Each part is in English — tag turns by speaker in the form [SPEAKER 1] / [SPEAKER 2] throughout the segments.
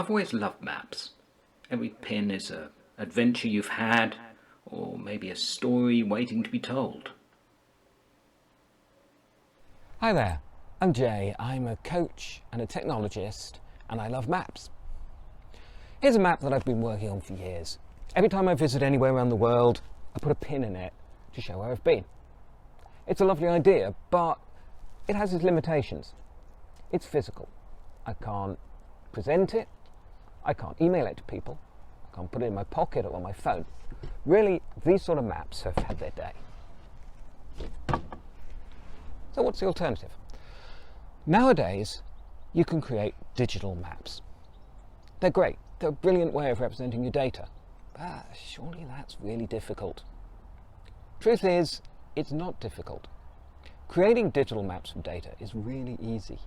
[SPEAKER 1] I've always loved maps. Every pin is an adventure you've had, or maybe a story waiting to be told.
[SPEAKER 2] Hi there, I'm Jay. I'm a coach and a technologist, and I love maps. Here's a map that I've been working on for years. Every time I visit anywhere around the world, I put a pin in it to show where I've been. It's a lovely idea, but it has its limitations. It's physical. I can't present it, I can't email it to people, I can't put it in my pocket or on my phone. Really, these sort of maps have had their day. So what's the alternative? Nowadays, you can create digital maps. They're great. They're a brilliant way of representing your data. But surely that's really difficult. Truth is, it's not difficult. Creating digital maps from data is really easy.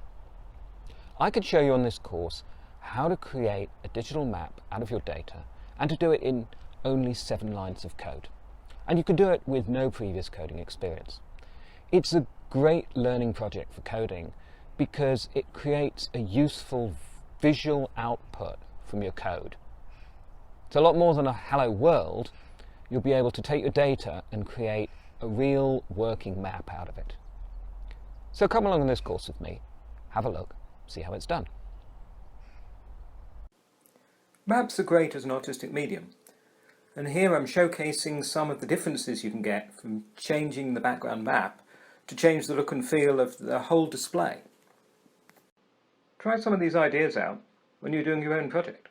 [SPEAKER 2] I could show you on this course how to create a digital map out of your data and to do it in only 7 lines of code. And you can do it with no previous coding experience. It's a great learning project for coding because it creates a useful visual output from your code. It's a lot more than a hello world. You'll be able to take your data and create a real working map out of it. So come along on this course with me, have a look, see how it's done.
[SPEAKER 3] Maps are great as an artistic medium, and here I'm showcasing some of the differences you can get from changing the background map to change the look and feel of the whole display. Try some of these ideas out when you're doing your own project.